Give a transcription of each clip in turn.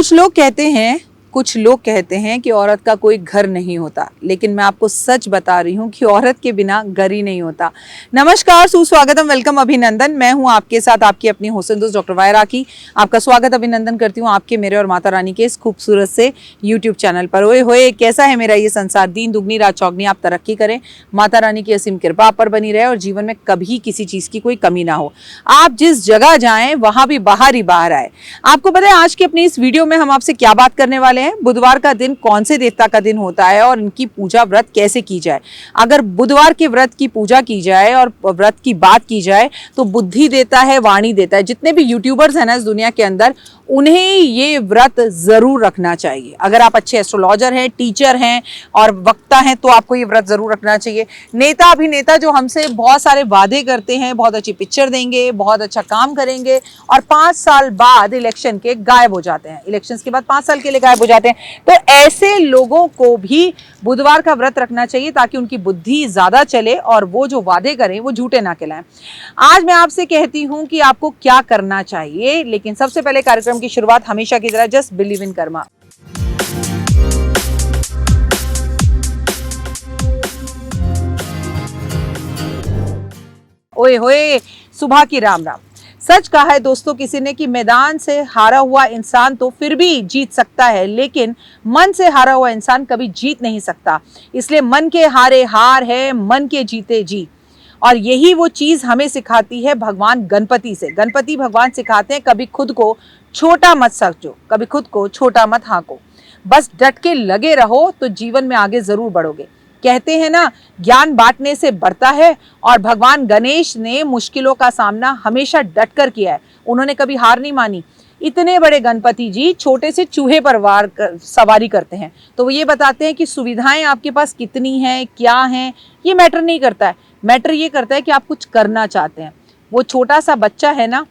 कुछ लोग कहते हैं कि औरत का कोई घर नहीं होता, लेकिन मैं आपको सच बता रही हूँ कि औरत के बिना घर ही नहीं होता। नमस्कार, सुस्वागतम, वेलकम, अभिनंदन। मैं हूँ आपके साथ आपकी अपनी हुस्न दोस्त डॉक्टर वायरा राखी। आपका स्वागत अभिनंदन करती हूँ आपके, मेरे और माता रानी के इस खूबसूरत से यूट्यूब चैनल पर। ओए होए, कैसा है मेरा ये संसार, दिन दुगनी रात चौगनी। आप तरक्की करें, माता रानी की असीम कृपा आप पर बनी रहे और जीवन में कभी किसी चीज़ की कोई कमी ना हो। आप जिस जगह जाएं वहाँ भी बाहर ही बाहर आए। आपको पता है आज की अपनी इस वीडियो में हम आपसे क्या बात करने वाले हैं? बुधवार का दिन कौन से देवता का दिन होता है और इनकी पूजा व्रत कैसे की जाए। अगर बुधवार के व्रत की पूजा की जाए और व्रत की बात की जाए तो बुद्धि देता है, वाणी देता है। जितने भी यूट्यूबर्स हैं ना इस दुनिया के अंदर, उन्हें ये व्रत जरूर रखना चाहिए। अगर आप अच्छे एस्ट्रोलॉजर हैं, टीचर हैं और वक्ता हैं तो आपको ये व्रत जरूर रखना चाहिए। नेता अभिनेता जो हमसे बहुत सारे वादे करते हैं, बहुत अच्छी पिक्चर देंगे, बहुत अच्छा काम करेंगे और 5 साल बाद इलेक्शन के गायब हो जाते हैं, इलेक्शंस के बाद 5 साल के लिए गायब हो जाते हैं, तो ऐसे लोगों को भी बुधवार का व्रत रखना चाहिए ताकि उनकी बुद्धि ज्यादा चले और वो जो वादे करें वो झूठे ना कहलाएं। आज मैं आपसे कहती हूं कि आपको क्या करना चाहिए, लेकिन सबसे पहले कार्यक्रम की शुरुआत हमेशा की तरह जस्ट बिलीव इन कर्मा। ओए होए, सुबह की राम राम। सच कहा है दोस्तों किसी ने कि मैदान से हारा हुआ इंसान तो फिर भी जीत सकता है, लेकिन मन से हारा हुआ इंसान कभी जीत नहीं सकता। इसलिए मन के हारे हार है, मन के जीते जीत। और यही वो चीज हमें सिखाती है भगवान गणपति से। गणपति भगवान सिखाते हैं कभी खुद को छोटा मत समझो, कभी खुद को छोटा मत हाको, बस डट के लगे रहो तो जीवन में आगे जरूर बढ़ोगे। कहते हैं ना, ज्ञान बांटने से बढ़ता है और भगवान गणेश ने मुश्किलों का सामना हमेशा डटकर किया है। उन्होंने कभी हार नहीं मानी। इतने बड़े गणपति जी छोटे से चूहे पर सवारी करते हैं, तो वो ये बताते हैं कि सुविधाएं आपके पास कितनी हैं, क्या हैं, ये मैटर नहीं करता है। मैटर ये करता है कि आप कुछ करना चाहते हैं। वो छोटा सा बच्चा है ना,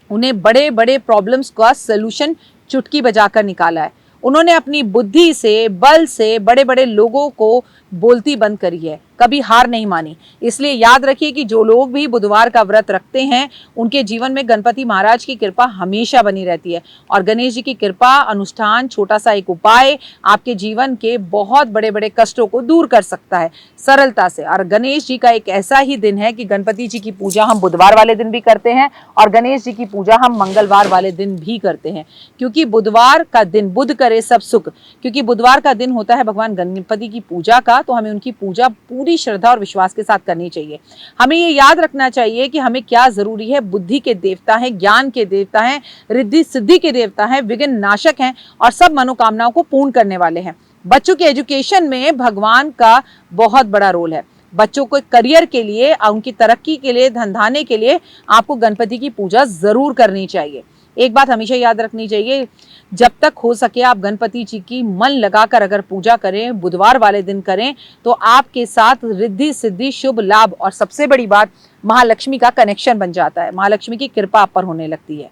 उन्हें बड़े बड़े प्रॉब्लम्स का सलूशन चुटकी बजाकर निकाला है। उन्होंने अपनी बुद्धि से, बल से बड़े बड़े लोगों को बोलती बंद करी है, कभी हार नहीं मानी। इसलिए याद रखिए कि जो लोग भी बुधवार का व्रत रखते हैं उनके जीवन में गणपति महाराज की कृपा हमेशा बनी रहती है। और गणेश जी की कृपा, अनुष्ठान, छोटा सा एक उपाय आपके जीवन के बहुत बड़े बड़े कष्टों को दूर कर सकता है सरलता से। और गणेश जी का एक ऐसा ही दिन है कि गणपति जी की पूजा हम बुधवार वाले दिन भी करते हैं और गणेश जी की पूजा हम मंगलवार वाले दिन भी करते हैं, क्योंकि बुधवार का दिन, बुध करे सब सुख, क्योंकि बुधवार का दिन होता है भगवान गणपति की पूजा का, तो हमें उनकी पूजा पूरी श्रद्धा और विश्वास के साथ करनी चाहिए। हमें ये याद रखना चाहिए कि हमें क्या जरूरी है। बुद्धि के देवता हैं, ज्ञान के देवता हैं, रिद्धि सिद्धि के देवता हैं, विघ्न नाशक हैं और सब मनोकामनाओं को पूर्ण करने वाले हैं। बच्चों के एजुकेशन में भगवान का बहुत बड़ा रोल है। बच्चों को करियर के लिए, उनकी तरक्की के लिए, धंधाने के लिए आपको गणपति की पूजा जरूर करनी चाहिए। एक बात हमेशा याद रखनी चाहिए, जब तक हो सके आप गणपति जी की मन लगाकर अगर पूजा करें, बुधवार वाले दिन करें, तो आपके साथ रिद्धि सिद्धि, शुभ लाभ और सबसे बड़ी बात महालक्ष्मी का कनेक्शन बन जाता है। महालक्ष्मी की कृपा आप पर होने लगती है।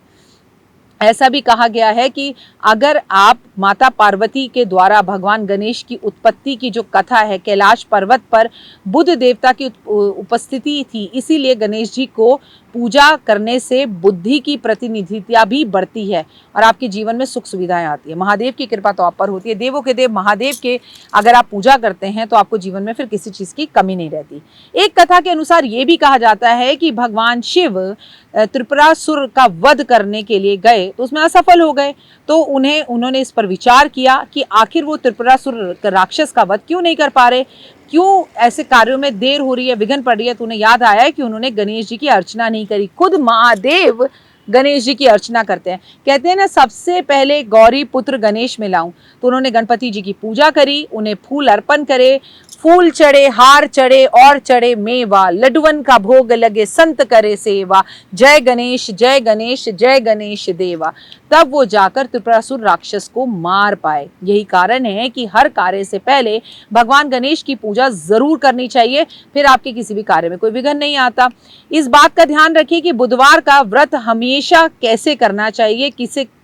ऐसा भी कहा गया है कि अगर आप माता पार्वती के द्वारा भगवान गणेश की उत्पत्ति की जो कथा है, कैलाश पर्वत पर बुध देवता की उपस्थिति थी, इसीलिए गणेश जी को पूजा करने से बुद्धि की प्रतिनिधित्व भी बढ़ती है और आपके जीवन में सुख सुविधाएं आती है। महादेव की कृपा तो आप पर होती है। देवों के देव महादेव के अगर आप पूजा करते हैं तो आपको जीवन में फिर किसी चीज की कमी नहीं रहती। एक कथा के अनुसार ये भी कहा जाता है कि भगवान शिव त्रिपुरासुर का वध करने के लिए गए तो उसमें असफल हो गए, तो उन्होंने इस पर विचार किया कि आखिर वो त्रिपुरासुर राक्षस का वध क्यों नहीं कर पा रहे, क्यों ऐसे कार्यों में देर हो रही है, विघ्न पड़ रही है। तो उन्हें याद आया कि उन्होंने गणेश जी की अर्चना नहीं करी। खुद महादेव गणेश जी की अर्चना करते हैं। कहते हैं ना, सबसे पहले गौरी पुत्र गणेश में लाऊं, तो उन्होंने गणपति जी की पूजा करी, उन्हें फूल अर्पण करे, फूल चढ़े, हार चढ़े और चढ़े मेवा, लड्डुअन का भोग लगे, संत करे सेवा, जय गणेश जय गणेश जय गणेश देवा। तब वो जाकर त्रिपुरासुर राक्षस को मार पाए। यही कारण है कि हर कार्य से पहले भगवान गणेश की पूजा जरूर करनी चाहिए, फिर आपके किसी भी कार्य में कोई विघ्न नहीं आता। इस बात का ध्यान रखिए कि बुधवार का व्रत हमेशा कैसे करना चाहिए,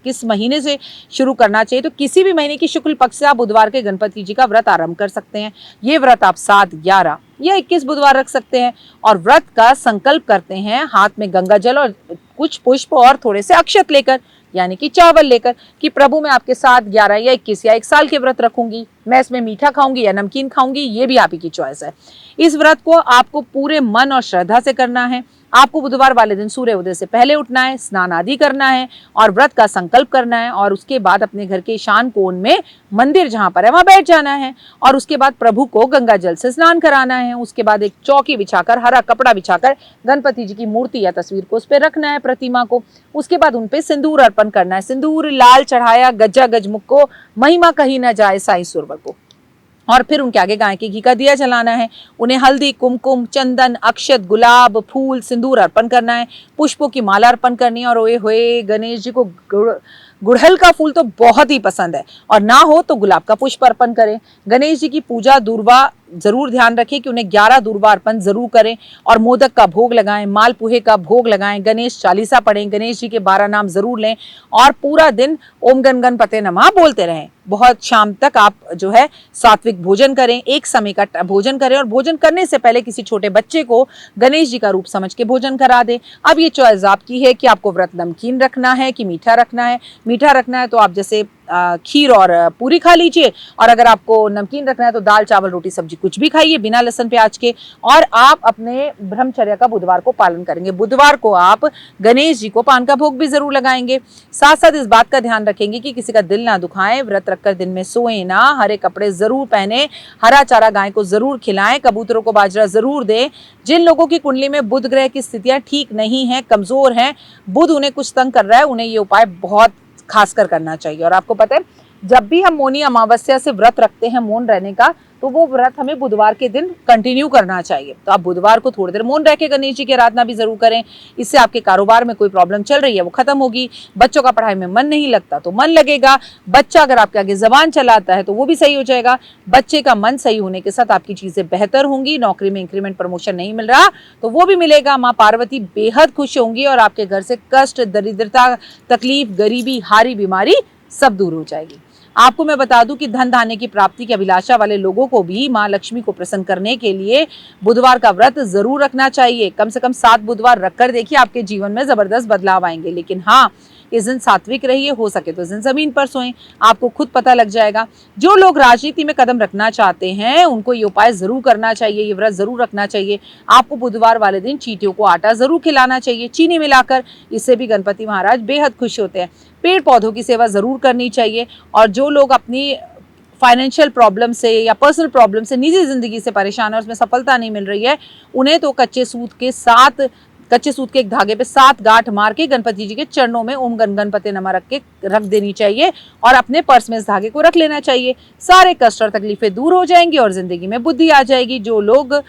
किस महीने से शुरू करना चाहिए। तो किसी भी महीने की शुक्ल पक्ष से आप बुधवार के गणपति जी का व्रत आरंभ कर सकते हैं। ये व्रत आप 7, 11 या 21 बुधवार रख सकते हैं और व्रत का संकल्प करते हैं हाथ में गंगा जल और कुछ पुष्प और थोड़े से अक्षत लेकर, यानी कि चावल लेकर कि प्रभु मैं आपके साथ 11 या 21 या 1 साल के व्रत रखूंगी, मैं इसमें मीठा खाऊंगी या नमकीन खाऊंगी, ये भी आप ही की चॉइस है। इस व्रत को आपको पूरे मन और श्रद्धा से करना है। आपको बुधवार वाले दिन सूर्य उदय से पहले उठना है, स्नान आदि करना है और व्रत का संकल्प करना है और उसके बाद अपने घर के ईशान कोण में मंदिर जहां पर है वहां बैठ जाना है और उसके बाद प्रभु को गंगा जल से स्नान कराना है। उसके बाद एक चौकी बिछाकर, हरा कपड़ा बिछाकर गणपति जी की मूर्ति या तस्वीर को उस पर रखना है, प्रतिमा को। उसके बाद उनपे सिंदूर अर्पण करना है। सिंदूर लाल चढ़ाया गज्जा गजमुख को, महिमा कही न जाए साईं सुरवर को। और फिर उनके आगे गाय के घी का दिया जलाना है। उन्हें हल्दी, कुमकुम, चंदन, अक्षत, गुलाब, फूल, सिंदूर अर्पण करना है। पुष्पों की माला अर्पण करनी है और ओए होए गणेश जी को गुड़हल का फूल तो बहुत ही पसंद है और ना हो तो गुलाब का पुष्प अर्पण करें। गणेश जी की पूजा दूर्वा जरूर ध्यान रखें कि उन्हें 11 दूर्वा अर्पण जरूर करें और मोदक का भोग लगाएं, मालपुहे का भोग लगाएं, गणेश चालीसा पढ़ें, गणेश जी के 12 नाम जरूर लें और पूरा दिन ओम गण गणपते नमः बोलते रहें। बहुत शाम तक आप जो है सात्विक भोजन करें, एक समय का भोजन करें और भोजन करने से पहले किसी छोटे बच्चे को गणेश जी का रूप समझ के भोजन करा दें। अब ये चॉइस आपकी है कि आपको व्रत नमकीन रखना है कि मीठा रखना है। मीठा रखना है तो आप जैसे खीर और पूरी खा लीजिए और अगर आपको नमकीन रखना है तो दाल चावल रोटी सब्जी कुछ भी खाइए बिना लहसुन प्याज के। और आप अपने ब्रह्मचर्य का बुधवार को पालन करेंगे। बुधवार को आप गणेश जी को पान का भोग भी जरूर लगाएंगे। साथ साथ इस बात का ध्यान रखेंगे कि किसी का दिल ना दुखाएं, व्रत रखकर दिन में सोए ना, हरे कपड़े जरूर पहने, हरा चारा गाय को जरूर खिलाएं, कबूतरों को बाजरा जरूर दें। जिन लोगों की कुंडली में बुध ग्रह की स्थितियां ठीक नहीं है, कमजोर हैं, बुध उन्हें कुछ तंग कर रहा है, उन्हें ये उपाय बहुत खासकर करना चाहिए। और आपको पता है जब भी हम मौनी अमावस्या से व्रत रखते हैं मौन रहने का, तो वो व्रत हमें बुधवार के दिन कंटिन्यू करना चाहिए। तो आप बुधवार को थोड़ी देर मौन रह के गणेश जी की आराधना भी जरूर करें। इससे आपके कारोबार में कोई प्रॉब्लम चल रही है वो खत्म होगी। बच्चों का पढ़ाई में मन नहीं लगता तो मन लगेगा। बच्चा अगर आपके आगे जबान चलाता है तो वो भी सही हो जाएगा। बच्चे का मन सही होने के साथ आपकी चीजें बेहतर होंगी। नौकरी में इंक्रीमेंट प्रमोशन नहीं मिल रहा तो वो भी मिलेगा। माँ पार्वती बेहद खुश होंगी और आपके घर से कष्ट, दरिद्रता, तकलीफ, गरीबी, हारी बीमारी सब दूर हो जाएगी। आपको मैं बता दूं कि धन धान्य की प्राप्ति की अभिलाषा वाले लोगों को भी मां लक्ष्मी को प्रसन्न करने के लिए बुधवार का व्रत जरूर रखना चाहिए। कम से कम 7 बुधवार रखकर देखिए आपके जीवन में जबरदस्त बदलाव आएंगे। लेकिन हाँ, इस दिन सात्विक रहिए, हो सके तो इस दिन जमीन पर सोएं, आपको खुद पता लग जाएगा। जो लोग राजनीति में कदम रखना चाहते हैं उनको ये उपाय जरूर करना चाहिए, ये व्रत जरूर रखना चाहिए। आपको बुधवार वाले दिन चींटियों को आटा जरूर खिलाना चाहिए चीनी मिलाकर, इससे भी गणपति महाराज बेहद खुश होते हैं। पेड़ पौधों की सेवा जरूर करनी चाहिए। और जो लोग अपनी फाइनेंशियल प्रॉब्लम से या पर्सनल प्रॉब्लम से, निजी जिंदगी से परेशान है, उसमें सफलता नहीं मिल रही है, उन्हें तो कच्चे सूत के एक धागे पे 7 गांठ मार के गणपति जी के चरणों में ओम गण गणपते नमः रख देनी चाहिए और अपने पर्स में इस धागे को रख लेना चाहिए। सारे कष्ट और तकलीफें दूर हो जाएंगी और जिंदगी में बुद्धि आ जाएगी। जो लोग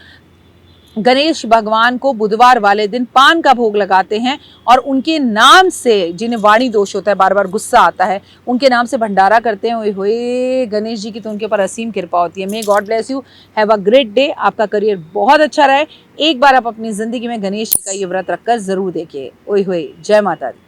गणेश भगवान को बुधवार वाले दिन पान का भोग लगाते हैं और उनके नाम से, जिन्हें वाणी दोष होता है, बार बार गुस्सा आता है, उनके नाम से भंडारा करते हैं, ओए होए गणेश जी की तो उनके ऊपर असीम कृपा होती है। May God bless you, have a great day. आपका करियर बहुत अच्छा रहे। एक बार आप अपनी जिंदगी में गणेश जी का ये व्रत रखकर जरूर देखिए। ओए होए, जय माता दी।